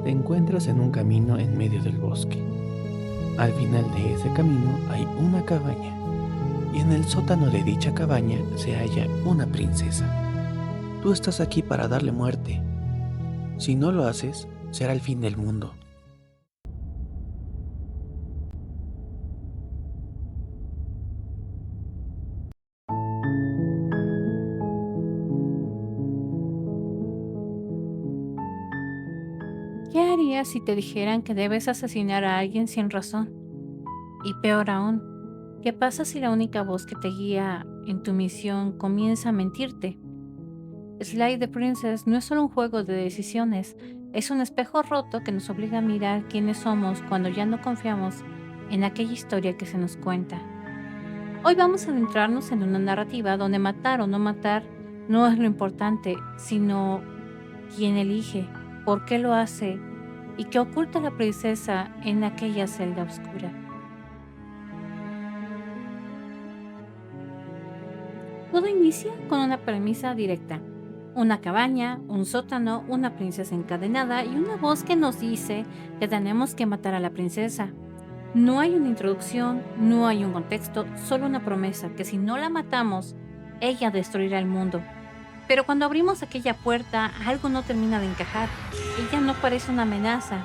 Te encuentras en un camino en medio del bosque. Al final de ese camino hay una cabaña, y en el sótano de dicha cabaña se halla una princesa. Tú estás aquí para darle muerte. Si no lo haces, será el fin del mundo. ¿Qué harías si te dijeran que debes asesinar a alguien sin razón? Y peor aún, ¿qué pasa si la única voz que te guía en tu misión comienza a mentirte? Slay the Princess no es solo un juego de decisiones, es un espejo roto que nos obliga a mirar quiénes somos cuando ya no confiamos en aquella historia que se nos cuenta. Hoy vamos a adentrarnos en una narrativa donde matar o no matar no es lo importante, sino quién elige, por qué lo hace y qué oculta la princesa en aquella celda oscura. Todo inicia con una premisa directa. Una cabaña, un sótano, una princesa encadenada y una voz que nos dice que tenemos que matar a la princesa. No hay una introducción, no hay un contexto, solo una promesa que si no la matamos, ella destruirá el mundo. Pero cuando abrimos aquella puerta, algo no termina de encajar. Ella no parece una amenaza.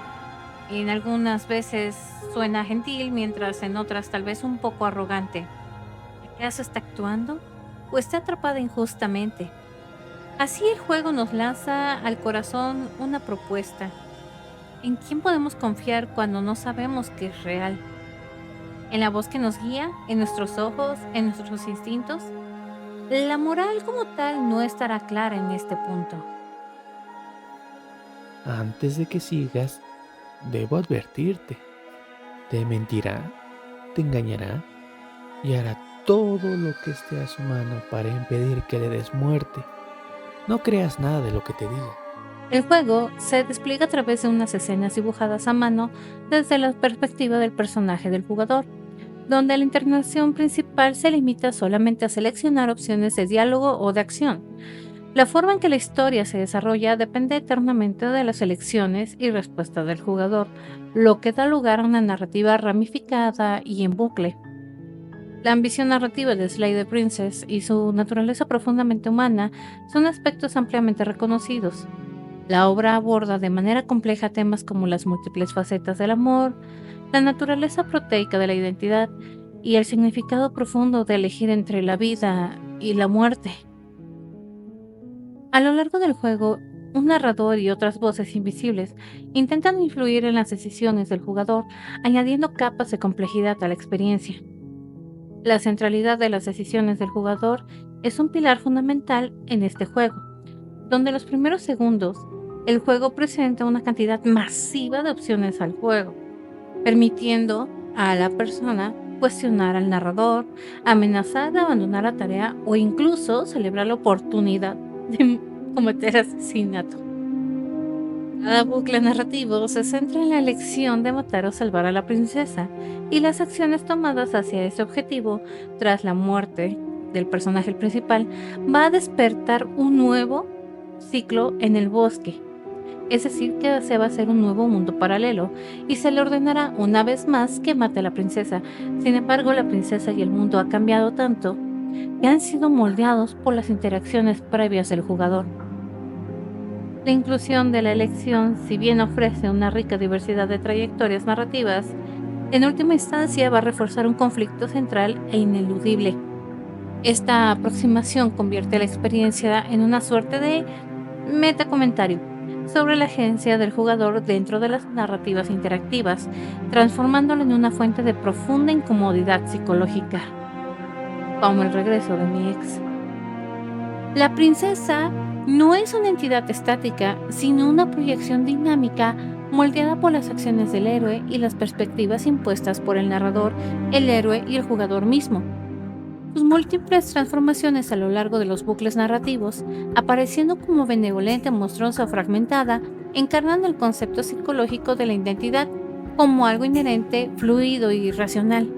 En algunas veces suena gentil, mientras en otras tal vez un poco arrogante. ¿Acaso está actuando? ¿O está atrapada injustamente? Así el juego nos lanza al corazón una propuesta. ¿En quién podemos confiar cuando no sabemos que es real? ¿En la voz que nos guía? ¿En nuestros ojos? ¿En nuestros instintos? La moral como tal no estará clara en este punto. Antes de que sigas, debo advertirte. Te mentirá, te engañará y hará todo lo que esté a su mano para impedir que le des muerte. No creas nada de lo que te diga. El juego se despliega a través de unas escenas dibujadas a mano desde la perspectiva del personaje del jugador, donde la interacción principal se limita solamente a seleccionar opciones de diálogo o de acción. La forma en que la historia se desarrolla depende eternamente de las elecciones y respuestas del jugador, lo que da lugar a una narrativa ramificada y en bucle. La ambición narrativa de Slay the Princess y su naturaleza profundamente humana son aspectos ampliamente reconocidos. La obra aborda de manera compleja temas como las múltiples facetas del amor, la naturaleza proteica de la identidad y el significado profundo de elegir entre la vida y la muerte. A lo largo del juego, un narrador y otras voces invisibles intentan influir en las decisiones del jugador, añadiendo capas de complejidad a la experiencia. La centralidad de las decisiones del jugador es un pilar fundamental en este juego, donde los primeros segundos el juego presenta una cantidad masiva de opciones al juego, permitiendo a la persona cuestionar al narrador, amenazar de abandonar la tarea o incluso celebrar la oportunidad de cometer asesinato. Cada bucle narrativo se centra en la elección de matar o salvar a la princesa y las acciones tomadas hacia ese objetivo tras la muerte del personaje principal va a despertar un nuevo ciclo en el bosque. Es decir, que se va a hacer un nuevo mundo paralelo y se le ordenará una vez más que mate a la princesa. Sin embargo, la princesa y el mundo ha cambiado tanto que han sido moldeados por las interacciones previas del jugador. La inclusión de la elección, si bien ofrece una rica diversidad de trayectorias narrativas, en última instancia va a reforzar un conflicto central e ineludible. Esta aproximación convierte la experiencia en una suerte de metacomentario sobre la agencia del jugador dentro de las narrativas interactivas, transformándolo en una fuente de profunda incomodidad psicológica, como el regreso de mi ex. La princesa no es una entidad estática, sino una proyección dinámica moldeada por las acciones del héroe y las perspectivas impuestas por el narrador, el héroe y el jugador mismo. Sus múltiples transformaciones a lo largo de los bucles narrativos, apareciendo como benevolente, monstruosa o fragmentada, encarnan el concepto psicológico de la identidad como algo inherente, fluido y racional.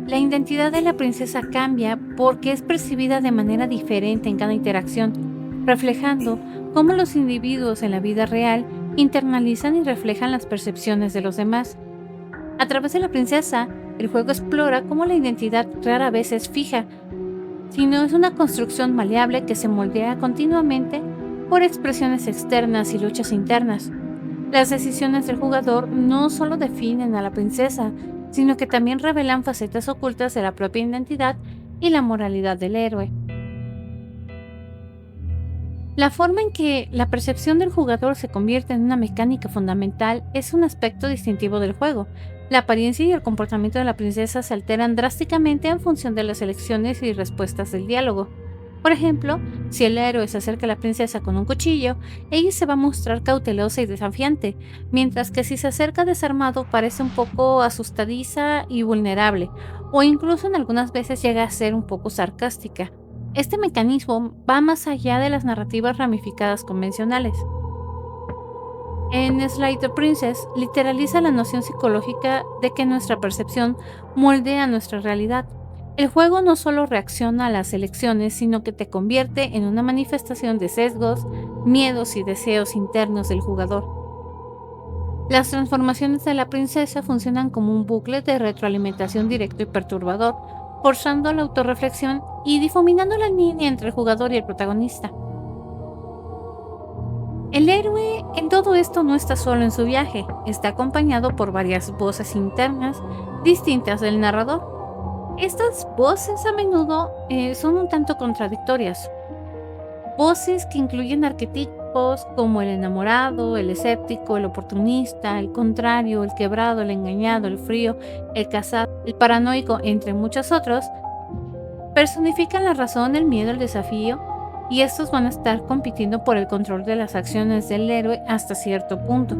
La identidad de la princesa cambia porque es percibida de manera diferente en cada interacción. reflejando cómo los individuos en la vida real internalizan y reflejan las percepciones de los demás. A través de la princesa, el juego explora cómo la identidad rara vez es fija, sino es una construcción maleable que se moldea continuamente por expresiones externas y luchas internas. Las decisiones del jugador no solo definen a la princesa, sino que también revelan facetas ocultas de la propia identidad y la moralidad del héroe. La forma en que la percepción del jugador se convierte en una mecánica fundamental es un aspecto distintivo del juego. La apariencia y el comportamiento de la princesa se alteran drásticamente en función de las elecciones y respuestas del diálogo. Por ejemplo, si el héroe se acerca a la princesa con un cuchillo, ella se va a mostrar cautelosa y desafiante, mientras que si se acerca desarmado parece un poco asustadiza y vulnerable, o incluso en algunas veces llega a ser un poco sarcástica. Este mecanismo va más allá de las narrativas ramificadas convencionales. En Slay the Princess literaliza la noción psicológica de que nuestra percepción moldea nuestra realidad. El juego no solo reacciona a las elecciones, sino que te convierte en una manifestación de sesgos, miedos y deseos internos del jugador. Las transformaciones de la princesa funcionan como un bucle de retroalimentación directo y perturbador, forzando la autorreflexión y difuminando la línea entre el jugador y el protagonista. El héroe en todo esto no está solo en su viaje, está acompañado por varias voces internas distintas del narrador. Estas voces a menudo son un tanto contradictorias. Voces que incluyen arquetipos como el enamorado, el escéptico, el oportunista, el contrario, el quebrado, el engañado, el frío, el casado, el paranoico, entre muchos otros, personifican la razón, el miedo, el desafío, y estos van a estar compitiendo por el control de las acciones del héroe hasta cierto punto.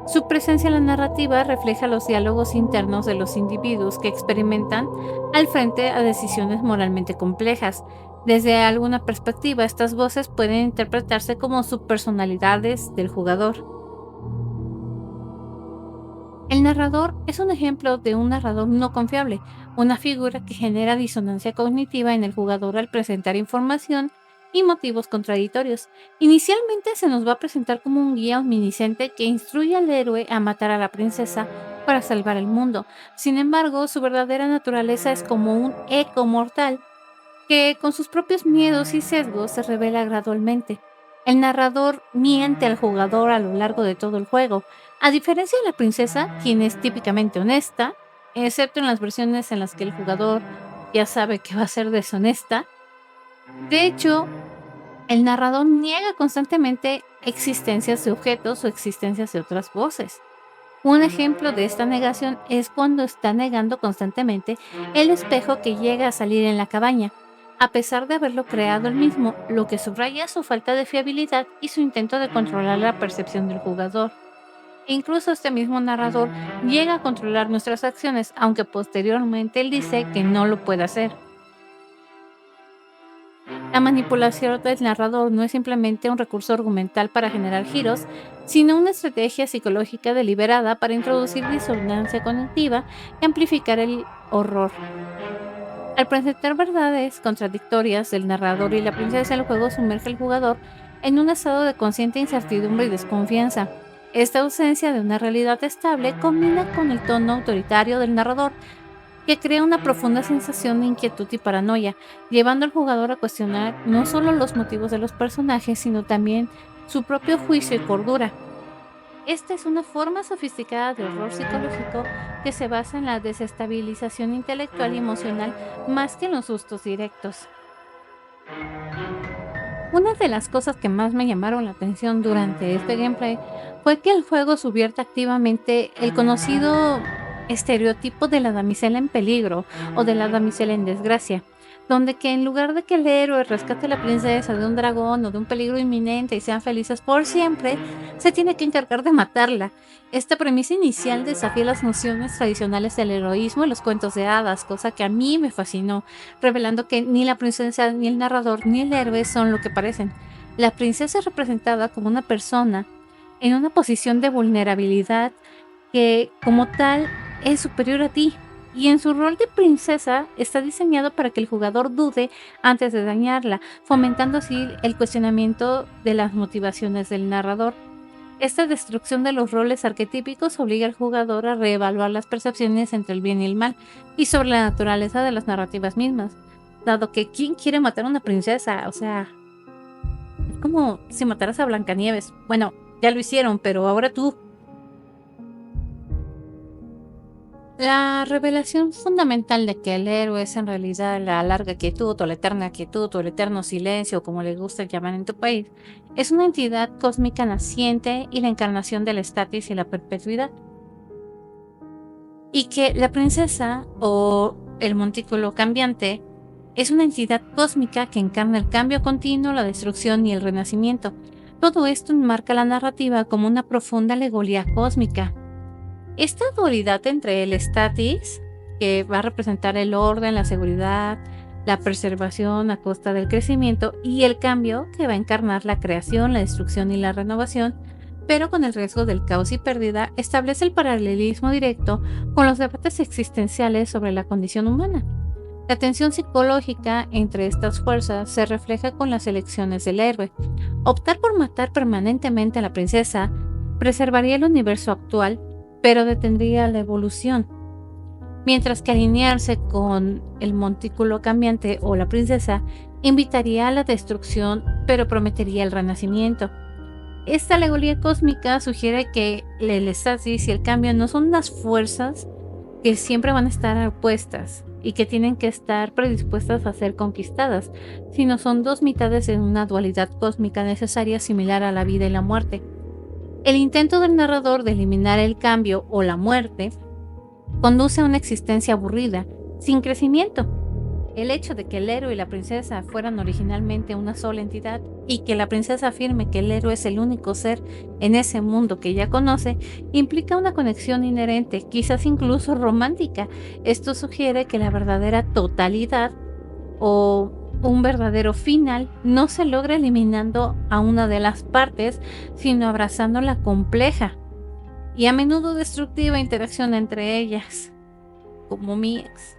Su presencia en la narrativa refleja los diálogos internos de los individuos que experimentan al frente a decisiones moralmente complejas. Desde alguna perspectiva, estas voces pueden interpretarse como subpersonalidades del jugador. El narrador es un ejemplo de un narrador no confiable, una figura que genera disonancia cognitiva en el jugador al presentar información y motivos contradictorios. Inicialmente se nos va a presentar como un guía omnisciente que instruye al héroe a matar a la princesa para salvar el mundo. Sin embargo, su verdadera naturaleza es como un eco mortal que con sus propios miedos y sesgos se revela gradualmente. El narrador miente al jugador a lo largo de todo el juego, a diferencia de la princesa, quien es típicamente honesta, excepto en las versiones en las que el jugador ya sabe que va a ser deshonesta. De hecho, el narrador niega constantemente existencias de objetos o existencias de otras voces. Un ejemplo de esta negación es cuando está negando constantemente el espejo que llega a salir en la cabaña, a pesar de haberlo creado él mismo, lo que subraya su falta de fiabilidad y su intento de controlar la percepción del jugador. Incluso este mismo narrador llega a controlar nuestras acciones, aunque posteriormente él dice que no lo puede hacer. La manipulación del narrador no es simplemente un recurso argumental para generar giros, sino una estrategia psicológica deliberada para introducir disonancia cognitiva y amplificar el horror. Al presentar verdades contradictorias del narrador y la princesa, el juego sumerge al jugador en un estado de consciente incertidumbre y desconfianza. Esta ausencia de una realidad estable combina con el tono autoritario del narrador, que crea una profunda sensación de inquietud y paranoia, llevando al jugador a cuestionar no solo los motivos de los personajes, sino también su propio juicio y cordura. Esta es una forma sofisticada de horror psicológico que se basa en la desestabilización intelectual y emocional más que en los sustos directos. Una de las cosas que más me llamaron la atención durante este gameplay fue que el juego subvierte activamente el conocido estereotipo de la damisela en peligro o de la damisela en desgracia, donde que en lugar de que el héroe rescate a la princesa de un dragón o de un peligro inminente y sean felices por siempre, se tiene que encargar de matarla. Esta premisa inicial desafía las nociones tradicionales del heroísmo y los cuentos de hadas, cosa que a mí me fascinó, revelando que ni la princesa, ni el narrador, ni el héroe son lo que parecen. La princesa es representada como una persona en una posición de vulnerabilidad que, como tal, es superior a ti. y en su rol de princesa está diseñado para que el jugador dude antes de dañarla, fomentando así el cuestionamiento de las motivaciones del narrador. Esta destrucción de los roles arquetípicos obliga al jugador a reevaluar las percepciones entre el bien y el mal y sobre la naturaleza de las narrativas mismas, dado que ¿quién quiere matar a una princesa? O sea, es como si mataras a Blancanieves. Bueno, ya lo hicieron, pero ahora tú. La revelación fundamental de que el héroe es en realidad la larga quietud o la eterna quietud o el eterno silencio, como le gusta llamar en tu país, es una entidad cósmica naciente y la encarnación del estatis y la perpetuidad. Y que la princesa o el montículo cambiante es una entidad cósmica que encarna el cambio continuo, la destrucción y el renacimiento. Todo esto enmarca la narrativa como una profunda alegoría cósmica. Esta dualidad entre el estatis, que va a representar el orden, la seguridad, la preservación a costa del crecimiento, y el cambio, que va a encarnar la creación, la destrucción y la renovación, pero con el riesgo del caos y pérdida, establece el paralelismo directo con los debates existenciales sobre la condición humana. La tensión psicológica entre estas fuerzas se refleja con las elecciones del héroe. Optar por matar permanentemente a la princesa preservaría el universo actual, pero detendría la evolución, mientras que alinearse con el montículo cambiante o la princesa invitaría a la destrucción, pero prometería el renacimiento. Esta alegoría cósmica sugiere que el estasis y el cambio no son unas fuerzas que siempre van a estar opuestas y que tienen que estar predispuestas a ser conquistadas, sino son dos mitades en una dualidad cósmica necesaria similar a la vida y la muerte. El intento del narrador de eliminar el cambio o la muerte conduce a una existencia aburrida, sin crecimiento. El hecho de que el héroe y la princesa fueran originalmente una sola entidad y que la princesa afirme que el héroe es el único ser en ese mundo que ella conoce, implica una conexión inherente, quizás incluso romántica. Esto sugiere que la verdadera totalidad o un verdadero final no se logra eliminando a una de las partes, sino abrazando la compleja y a menudo destructiva interacción entre ellas, como mi ex.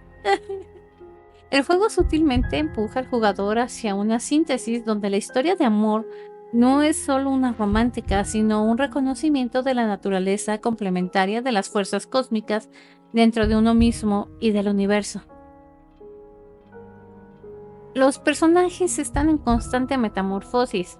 El juego sutilmente empuja al jugador hacia una síntesis donde la historia de amor no es solo una romántica, sino un reconocimiento de la naturaleza complementaria de las fuerzas cósmicas dentro de uno mismo y del universo. Los personajes están en constante metamorfosis.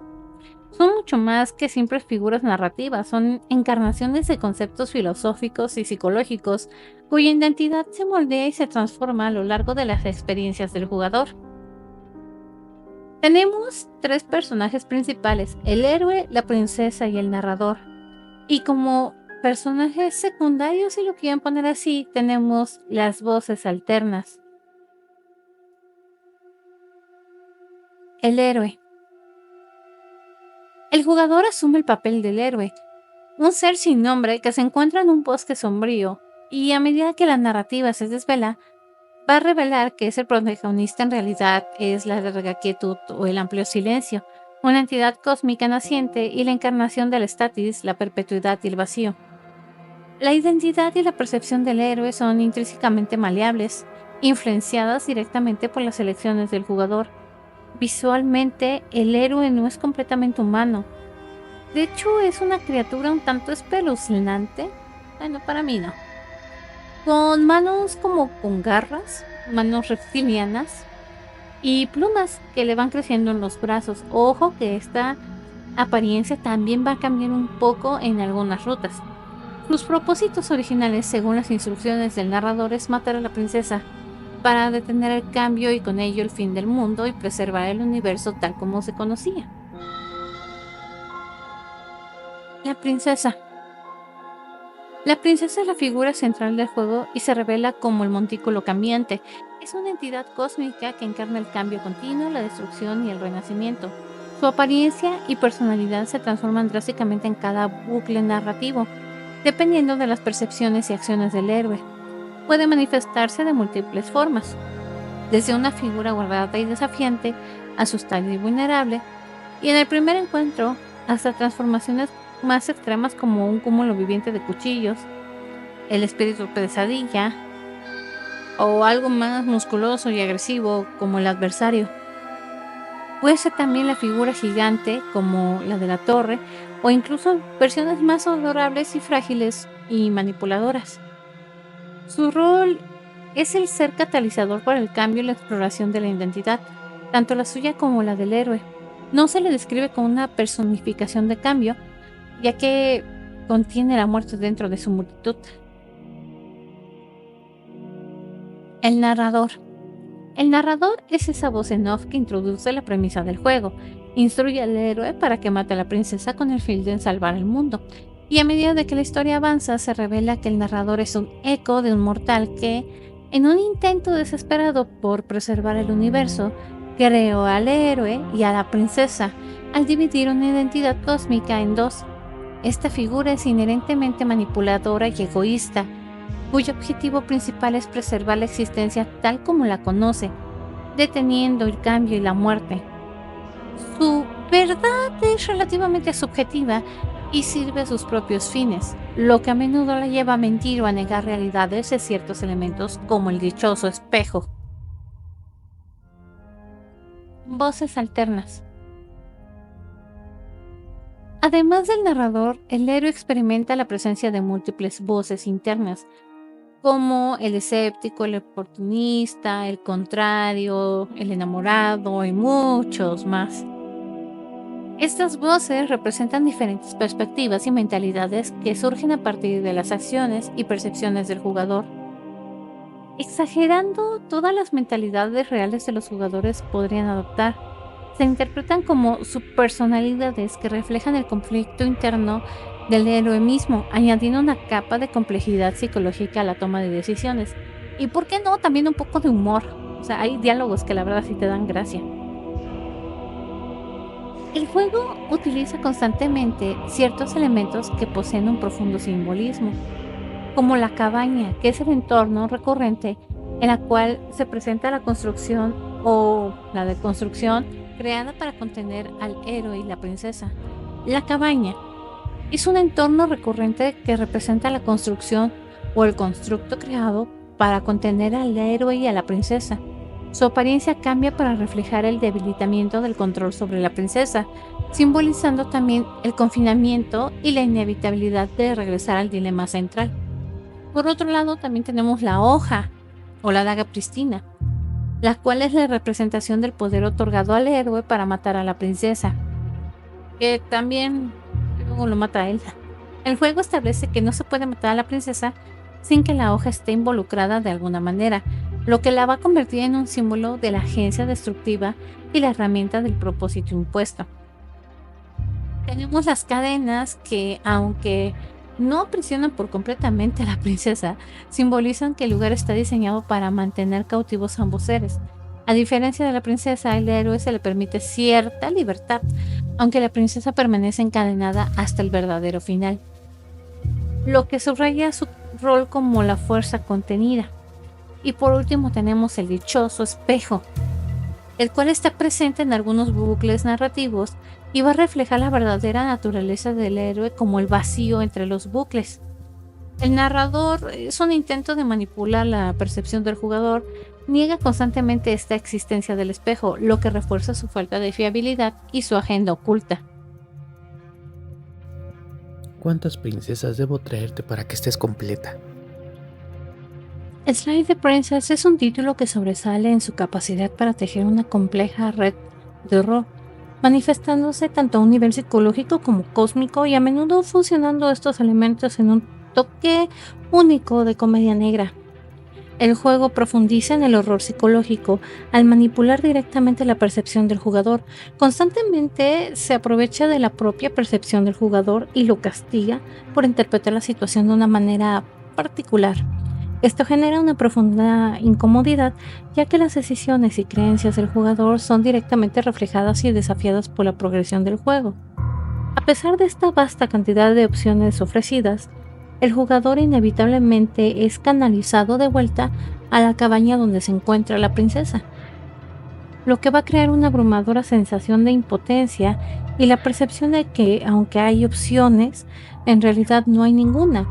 Son mucho más que simples figuras narrativas, son encarnaciones de conceptos filosóficos y psicológicos cuya identidad se moldea y se transforma a lo largo de las experiencias del jugador. Tenemos tres personajes principales, el héroe, la princesa y el narrador. Y como personajes secundarios, si lo quieren poner así, tenemos las voces alternas. El héroe. El jugador asume el papel del héroe, un ser sin nombre que se encuentra en un bosque sombrío y a medida que la narrativa se desvela, va a revelar que ese protagonista en realidad es la larga quietud o el amplio silencio, una entidad cósmica naciente y la encarnación del estatis, la perpetuidad y el vacío. La identidad y la percepción del héroe son intrínsecamente maleables, influenciadas directamente por las elecciones del jugador. Visualmente, el héroe no es completamente humano. De hecho, es una criatura un tanto espeluznante. Bueno, para mí no. Con manos como con garras, manos reptilianas y plumas que le van creciendo en los brazos. Ojo que esta apariencia también va a cambiar un poco en algunas rutas. Sus propósitos originales, según las instrucciones del narrador, es matar a la princesa para detener el cambio y con ello el fin del mundo y preservar el universo tal como se conocía. La princesa. La princesa es la figura central del juego y se revela como el montículo cambiante. Es una entidad cósmica que encarna el cambio continuo, la destrucción y el renacimiento. Su apariencia y personalidad se transforman drásticamente en cada bucle narrativo, dependiendo de las percepciones y acciones del héroe. Puede manifestarse de múltiples formas, desde una figura guardada y desafiante, asustada y vulnerable, y en el primer encuentro hasta transformaciones más extremas como un cúmulo viviente de cuchillos, el espíritu pesadilla, o algo más musculoso y agresivo como el adversario. Puede ser también la figura gigante como la de la torre o incluso versiones más adorables y frágiles y manipuladoras. Su rol es el ser catalizador para el cambio y la exploración de la identidad, tanto la suya como la del héroe. No se le describe como una personificación de cambio, ya que contiene la muerte dentro de su multitud. El narrador. El narrador es esa voz en off que introduce la premisa del juego, instruye al héroe para que mate a la princesa con el fin de salvar el mundo, y a medida de que la historia avanza se revela que el narrador es un eco de un mortal que, en un intento desesperado por preservar el universo, creó al héroe y a la princesa al dividir una identidad cósmica en dos. Esta figura es inherentemente manipuladora y egoísta, cuyo objetivo principal es preservar la existencia tal como la conoce, deteniendo el cambio y la muerte. Su verdad es relativamente subjetiva y sirve a sus propios fines, lo que a menudo la lleva a mentir o a negar realidades de ciertos elementos como el dichoso espejo. Voces alternas. Además del narrador, el héroe experimenta la presencia de múltiples voces internas, como el escéptico, el oportunista, el contrario, el enamorado y muchos más. Estas voces representan diferentes perspectivas y mentalidades que surgen a partir de las acciones y percepciones del jugador. Exagerando, todas las mentalidades reales de los jugadores podrían adoptar. Se interpretan como subpersonalidades que reflejan el conflicto interno del héroe mismo, añadiendo una capa de complejidad psicológica a la toma de decisiones. Y por qué no, también un poco de humor. O sea, hay diálogos que la verdad sí te dan gracia. El juego utiliza constantemente ciertos elementos que poseen un profundo simbolismo, como la cabaña, que es el entorno recurrente en la cual se presenta la construcción o la deconstrucción creada para contener al héroe y la princesa. La cabaña es un entorno recurrente que representa la construcción o el constructo creado para contener al héroe y a la princesa. Su apariencia cambia para reflejar el debilitamiento del control sobre la princesa, simbolizando también el confinamiento y la inevitabilidad de regresar al dilema central. Por otro lado, también tenemos la hoja o la daga pristina, la cual es la representación del poder otorgado al héroe para matar a la princesa, que también luego lo mata a él. El juego establece que no se puede matar a la princesa sin que la hoja esté involucrada de alguna manera, lo que la va a convertir en un símbolo de la agencia destructiva y la herramienta del propósito impuesto. Tenemos las cadenas que, aunque no aprisionan por completamente a la princesa, simbolizan que el lugar está diseñado para mantener cautivos a ambos seres. A diferencia de la princesa, al héroe se le permite cierta libertad, aunque la princesa permanece encadenada hasta el verdadero final, lo que subraya su rol como la fuerza contenida. Y por último tenemos el dichoso espejo, el cual está presente en algunos bucles narrativos y va a reflejar la verdadera naturaleza del héroe como el vacío entre los bucles. El narrador es un intento de manipular la percepción del jugador, niega constantemente esta existencia del espejo, lo que refuerza su falta de fiabilidad y su agenda oculta. ¿Cuántas princesas debo traerte para que estés completa? Slide the Princess es un título que sobresale en su capacidad para tejer una compleja red de horror, manifestándose tanto a un nivel psicológico como cósmico y a menudo fusionando estos elementos en un toque único de comedia negra. El juego profundiza en el horror psicológico al manipular directamente la percepción del jugador. Constantemente se aprovecha de la propia percepción del jugador y lo castiga por interpretar la situación de una manera particular. Esto genera una profunda incomodidad, ya que las decisiones y creencias del jugador son directamente reflejadas y desafiadas por la progresión del juego. A pesar de esta vasta cantidad de opciones ofrecidas, el jugador inevitablemente es canalizado de vuelta a la cabaña donde se encuentra la princesa, lo que va a crear una abrumadora sensación de impotencia y la percepción de que, aunque hay opciones, en realidad no hay ninguna.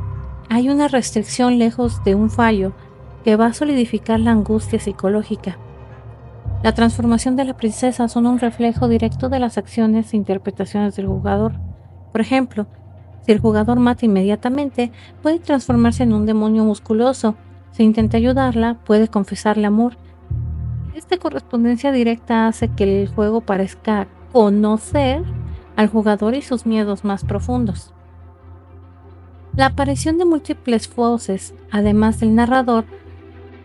Hay una restricción lejos de un fallo, que va a solidificar la angustia psicológica. La transformación de la princesa son un reflejo directo de las acciones e interpretaciones del jugador. Por ejemplo, si el jugador mata inmediatamente, puede transformarse en un demonio musculoso. Si intenta ayudarla, puede confesarle amor. Esta correspondencia directa hace que el juego parezca conocer al jugador y sus miedos más profundos. La aparición de múltiples voces, además del narrador,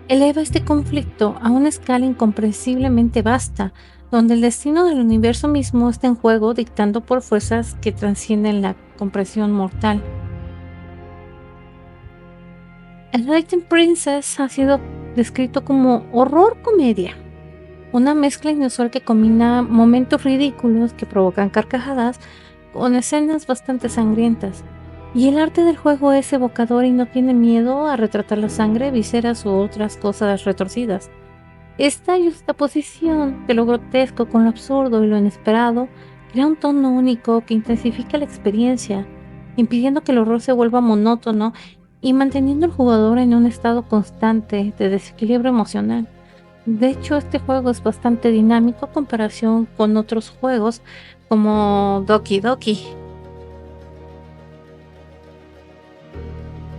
eleva este conflicto a una escala incomprensiblemente vasta, donde el destino del universo mismo está en juego, dictando por fuerzas que trascienden la comprensión mortal. Enlightened Princess ha sido descrito como horror comedia, una mezcla inusual que combina momentos ridículos que provocan carcajadas con escenas bastante sangrientas. Y el arte del juego es evocador y no tiene miedo a retratar la sangre, vísceras u otras cosas retorcidas. Esta juxtaposición de lo grotesco con lo absurdo y lo inesperado crea un tono único que intensifica la experiencia, impidiendo que el horror se vuelva monótono y manteniendo al jugador en un estado constante de desequilibrio emocional. De hecho, este juego es bastante dinámico en comparación con otros juegos como Doki Doki.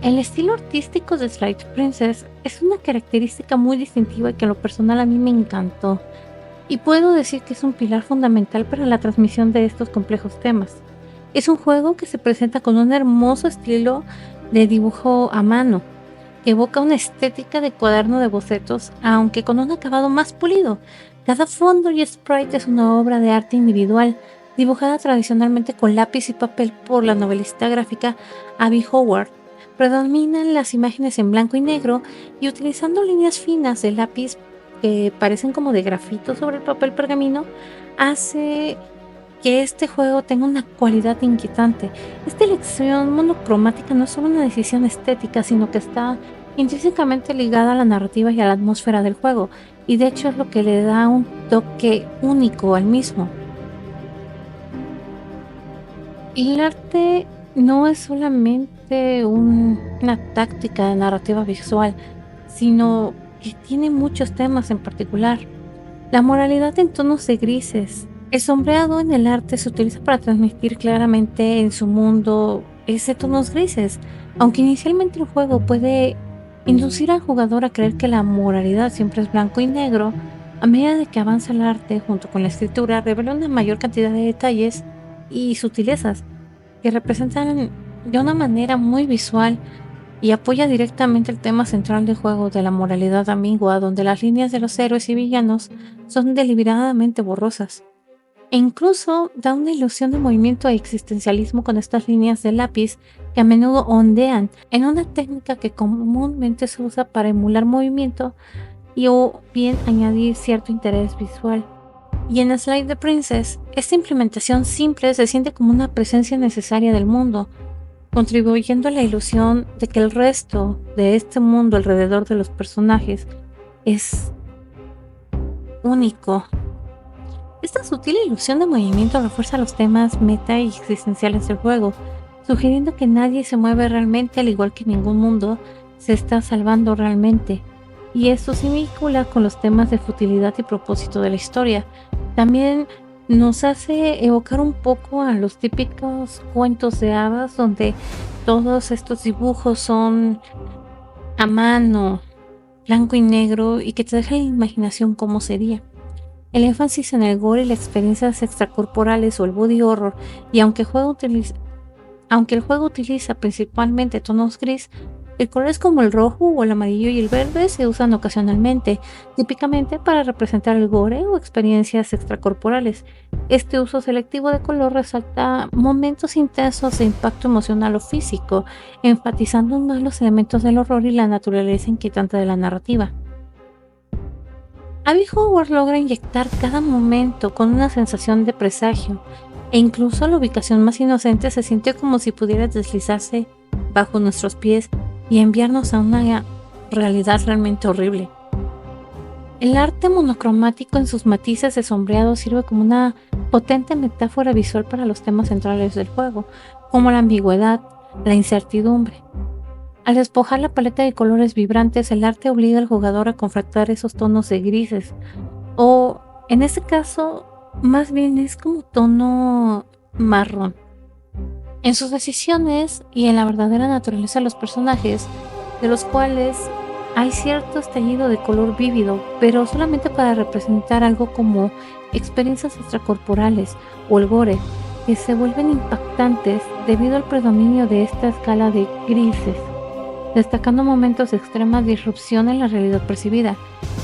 El estilo artístico de Slide Princess es una característica muy distintiva y que en lo personal a mí me encantó. Y puedo decir que es un pilar fundamental para la transmisión de estos complejos temas. Es un juego que se presenta con un hermoso estilo de dibujo a mano, que evoca una estética de cuaderno de bocetos, aunque con un acabado más pulido. Cada fondo y sprite es una obra de arte individual, dibujada tradicionalmente con lápiz y papel por la novelista gráfica Abby Howard. Predominan las imágenes en blanco y negro y utilizando líneas finas de lápiz que parecen como de grafito sobre el papel pergamino, hace que este juego tenga una cualidad inquietante. Esta elección monocromática no es solo una decisión estética, sino que está intrínsecamente ligada a la narrativa y a la atmósfera del juego, y de hecho es lo que le da un toque único al mismo. El arte no es solamente una táctica de narrativa visual, sino que tiene muchos temas en particular. La moralidad en tonos de grises. El sombreado en el arte se utiliza para transmitir claramente en su mundo ese tonos grises, aunque inicialmente el juego puede inducir al jugador a creer que la moralidad siempre es blanco y negro. A medida de que avanza el arte junto con la escritura, revela una mayor cantidad de detalles y sutilezas que representan de una manera muy visual y apoya directamente el tema central del juego de la moralidad ambigua, donde las líneas de los héroes y villanos son deliberadamente borrosas. E incluso da una ilusión de movimiento e existencialismo con estas líneas de lápiz que a menudo ondean en una técnica que comúnmente se usa para emular movimiento y o bien añadir cierto interés visual. Y en Slide the Princess, esta implementación simple se siente como una presencia necesaria del mundo, contribuyendo a la ilusión de que el resto de este mundo alrededor de los personajes es único. Esta sutil ilusión de movimiento refuerza los temas meta y existenciales del juego, sugiriendo que nadie se mueve realmente, al igual que ningún mundo se está salvando realmente. Y esto se vincula con los temas de futilidad y propósito de la historia. También nos hace evocar un poco a los típicos cuentos de hadas, donde todos estos dibujos son a mano, blanco y negro, y que te deja la imaginación cómo sería. El énfasis en el gore y las experiencias extracorporales o el body horror, y aunque el juego utiliza principalmente tonos gris, el colores como el rojo o el amarillo y el verde se usan ocasionalmente, típicamente para representar el gore o experiencias extracorporales. Este uso selectivo de color resalta momentos intensos de impacto emocional o físico, enfatizando más los elementos del horror y la naturaleza inquietante de la narrativa. Abby Howard logra inyectar cada momento con una sensación de presagio, e incluso la ubicación más inocente se siente como si pudiera deslizarse bajo nuestros pies y enviarnos a una realidad realmente horrible. El arte monocromático en sus matices de sombreado sirve como una potente metáfora visual para los temas centrales del juego, como la ambigüedad, la incertidumbre. Al despojar la paleta de colores vibrantes, el arte obliga al jugador a confrontar esos tonos de grises, o en este caso, más bien es como tono marrón. En sus decisiones y en la verdadera naturaleza de los personajes, de los cuales hay cierto estallido de color vívido, pero solamente para representar algo como experiencias extracorporales o el gore, que se vuelven impactantes debido al predominio de esta escala de grises, destacando momentos de extrema disrupción en la realidad percibida.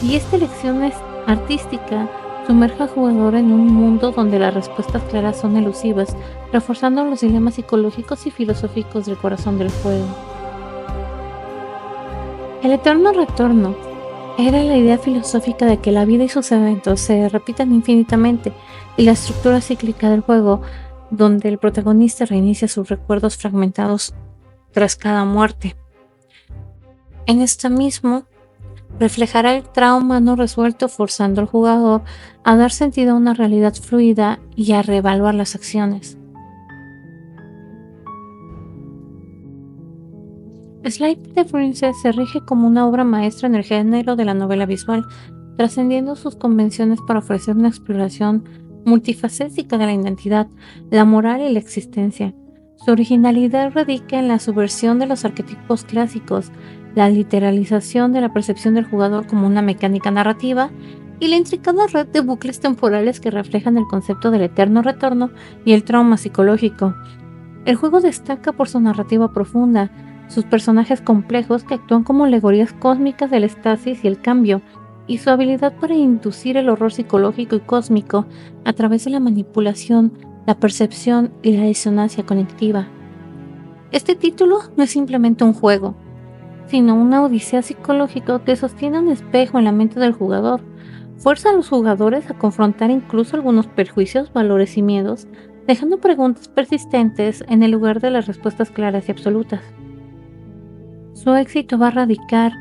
Y esta elección artística sumerge al jugador en un mundo donde las respuestas claras son elusivas, reforzando los dilemas psicológicos y filosóficos del corazón del juego. El eterno retorno era la idea filosófica de que la vida y sus eventos se repitan infinitamente, y la estructura cíclica del juego, donde el protagonista reinicia sus recuerdos fragmentados tras cada muerte. En esto mismo, reflejará el trauma no resuelto, forzando al jugador a dar sentido a una realidad fluida y a reevaluar las acciones. Sleeping the Princess se rige como una obra maestra en el género de la novela visual, trascendiendo sus convenciones para ofrecer una exploración multifacética de la identidad, la moral y la existencia. Su originalidad radica en la subversión de los arquetipos clásicos, la literalización de la percepción del jugador como una mecánica narrativa y la intricada red de bucles temporales que reflejan el concepto del eterno retorno y el trauma psicológico. El juego destaca por su narrativa profunda, sus personajes complejos que actúan como alegorías cósmicas del estasis y el cambio, y su habilidad para inducir el horror psicológico y cósmico a través de la manipulación, la percepción y la disonancia conectiva. Este título no es simplemente un juego, sino una odisea psicológica que sostiene un espejo en la mente del jugador. Fuerza a los jugadores a confrontar incluso algunos perjuicios, valores y miedos, dejando preguntas persistentes en el lugar de las respuestas claras y absolutas. Su éxito va a radicar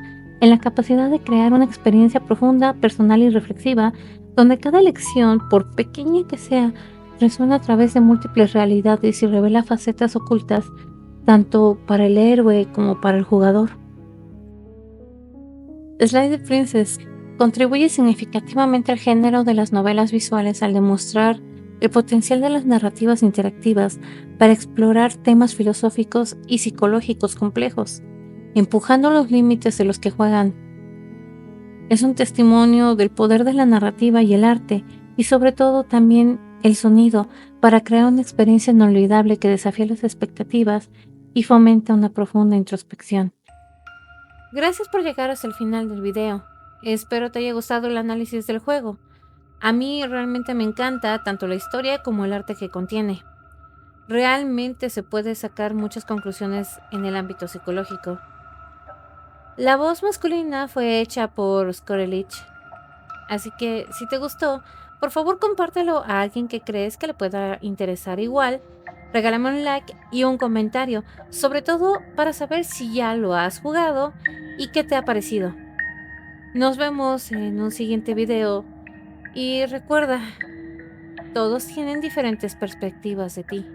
en la capacidad de crear una experiencia profunda, personal y reflexiva, donde cada elección, por pequeña que sea, resuena a través de múltiples realidades y revela facetas ocultas, tanto para el héroe como para el jugador. Slide the Princess contribuye significativamente al género de las novelas visuales al demostrar el potencial de las narrativas interactivas para explorar temas filosóficos y psicológicos complejos, empujando los límites de los que juegan. Es un testimonio del poder de la narrativa y el arte, y sobre todo también el sonido, para crear una experiencia inolvidable que desafía las expectativas y fomenta una profunda introspección. Gracias por llegar hasta el final del video. Espero te haya gustado el análisis del juego. A mí realmente me encanta tanto la historia como el arte que contiene. Realmente se puede sacar muchas conclusiones en el ámbito psicológico. La voz masculina fue hecha por Scorelich, así que si te gustó, por favor compártelo a alguien que crees que le pueda interesar igual. Regálame un like y un comentario, sobre todo para saber si ya lo has jugado y qué te ha parecido. Nos vemos en un siguiente video y recuerda, todos tienen diferentes perspectivas de ti.